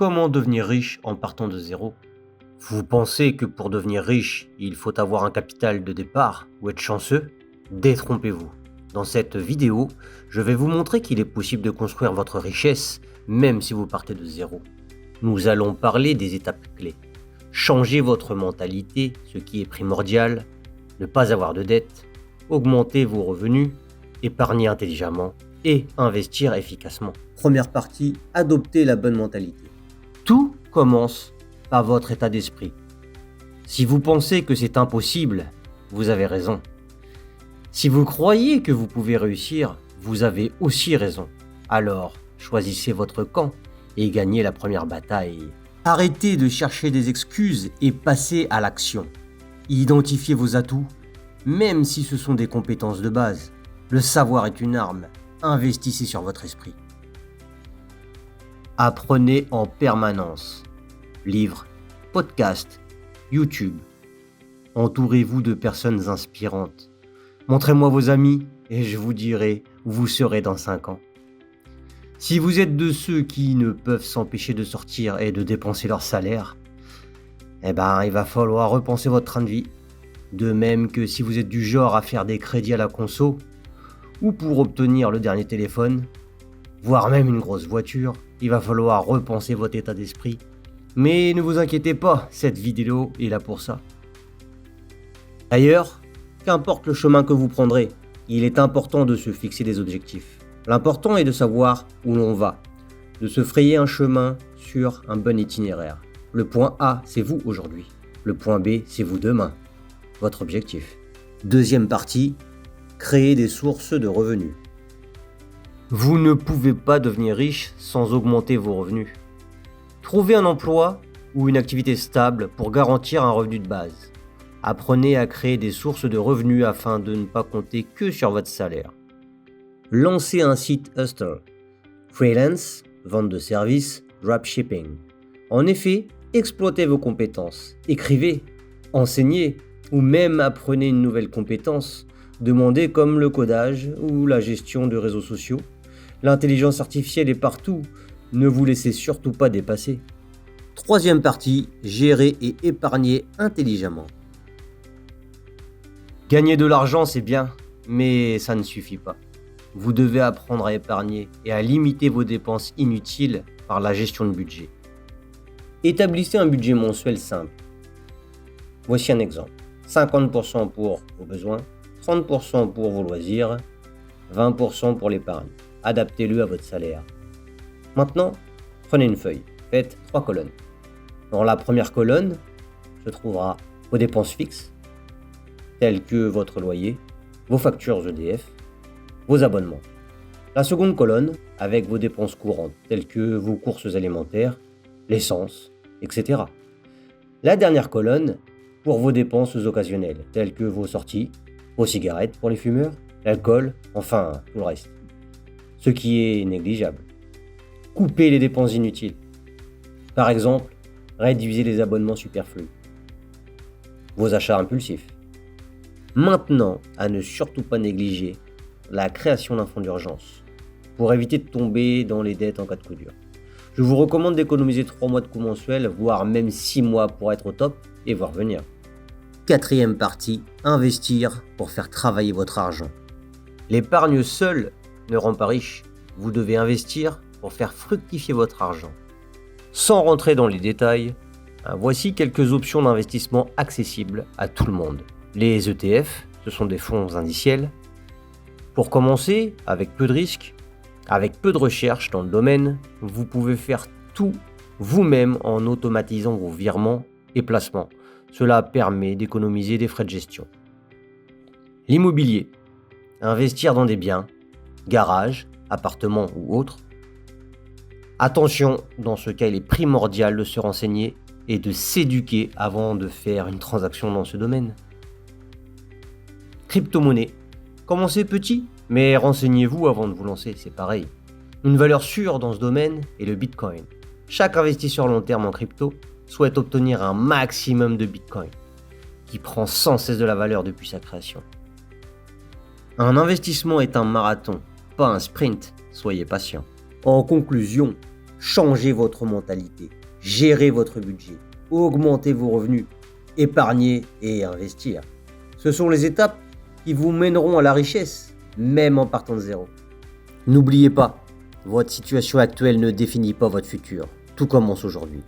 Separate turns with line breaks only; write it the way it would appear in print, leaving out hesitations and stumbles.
Comment devenir riche en partant de zéro? Vous pensez que pour devenir riche, il faut avoir un capital de départ ou être chanceux? Détrompez-vous. Dans cette vidéo, je vais vous montrer qu'il est possible de construire votre richesse même si vous partez de zéro. Nous allons parler des étapes clés. Changer votre mentalité, ce qui est primordial, ne pas avoir de dettes, augmenter vos revenus, épargner intelligemment et investir efficacement. Première partie, adopter la bonne mentalité. Tout commence par votre état d'esprit. Si vous pensez que c'est impossible, vous avez raison. Si vous croyez que vous pouvez réussir, vous avez aussi raison. Alors, choisissez votre camp et gagnez la première bataille. Arrêtez de chercher des excuses et passez à l'action. Identifiez vos atouts, même si ce sont des compétences de base. Le savoir est une arme. Investissez sur votre esprit. Apprenez en permanence. Livres, podcasts, YouTube. Entourez-vous de personnes inspirantes. Montrez-moi vos amis et je vous dirai où vous serez dans 5 ans. Si vous êtes de ceux qui ne peuvent s'empêcher de sortir et de dépenser leur salaire, il va falloir repenser votre train de vie. De même que si vous êtes du genre à faire des crédits à la conso, ou pour obtenir le dernier téléphone, voire même une grosse voiture, il va falloir repenser votre état d'esprit. Mais ne vous inquiétez pas, cette vidéo est là pour ça. D'ailleurs, qu'importe le chemin que vous prendrez, il est important de se fixer des objectifs. L'important est de savoir où l'on va, de se frayer un chemin sur un bon itinéraire. Le point A, c'est vous aujourd'hui. Le point B, c'est vous demain. Votre objectif. Deuxième partie, créer des sources de revenus. Vous ne pouvez pas devenir riche sans augmenter vos revenus. Trouvez un emploi ou une activité stable pour garantir un revenu de base. Apprenez à créer des sources de revenus afin de ne pas compter que sur votre salaire. Lancez un site hustle, freelance, vente de services, dropshipping. En effet, exploitez vos compétences, écrivez, enseignez ou même apprenez une nouvelle compétence. Demandez comme le codage ou la gestion de réseaux sociaux. L'intelligence artificielle est partout, ne vous laissez surtout pas dépasser. Troisième partie, gérer et épargner intelligemment. Gagner de l'argent, c'est bien, mais ça ne suffit pas. Vous devez apprendre à épargner et à limiter vos dépenses inutiles par la gestion de budget. Établissez un budget mensuel simple. Voici un exemple. 50% pour vos besoins, 30% pour vos loisirs, 20% pour l'épargne. Adaptez-le à votre salaire. Maintenant, prenez une feuille. Faites 3 colonnes. Dans la première colonne se trouvera vos dépenses fixes, telles que votre loyer, vos factures EDF, vos abonnements. La seconde colonne avec vos dépenses courantes, telles que vos courses alimentaires, l'essence, etc. La dernière colonne pour vos dépenses occasionnelles, telles que vos sorties, vos cigarettes pour les fumeurs, l'alcool, enfin tout le reste. Ce qui est négligeable. Coupez les dépenses inutiles. Par exemple, réduisez les abonnements superflus. Vos achats impulsifs. Maintenant, à ne surtout pas négliger la création d'un fonds d'urgence pour éviter de tomber dans les dettes en cas de coup dur. Je vous recommande d'économiser 3 mois de coût mensuel, voire même 6 mois pour être au top et voir venir. Quatrième partie, investir pour faire travailler votre argent. L'épargne seule ne rend pas riche. Vous devez investir pour faire fructifier votre argent. Sans rentrer dans les détails, voici quelques options d'investissement accessibles à tout le monde. Les ETF, ce sont des fonds indiciels. Pour commencer, avec peu de risques, avec peu de recherche dans le domaine, vous pouvez faire tout vous-même en automatisant vos virements et placements. Cela permet d'économiser des frais de gestion. L'immobilier. Investir dans des biens, garages, appartements ou autres. Attention, dans ce cas, il est primordial de se renseigner et de s'éduquer avant de faire une transaction dans ce domaine. Crypto-monnaie. Commencez petit, mais renseignez-vous avant de vous lancer, c'est pareil. Une valeur sûre dans ce domaine est le Bitcoin. Chaque investisseur long terme en crypto souhaite obtenir un maximum de Bitcoin, qui prend sans cesse de la valeur depuis sa création. Un investissement est un marathon, pas un sprint, soyez patient. En conclusion, changez votre mentalité, gérez votre budget, augmentez vos revenus, épargnez et investir. Ce sont les étapes qui vous mèneront à la richesse, même en partant de zéro. N'oubliez pas, votre situation actuelle ne définit pas votre futur. Tout commence aujourd'hui.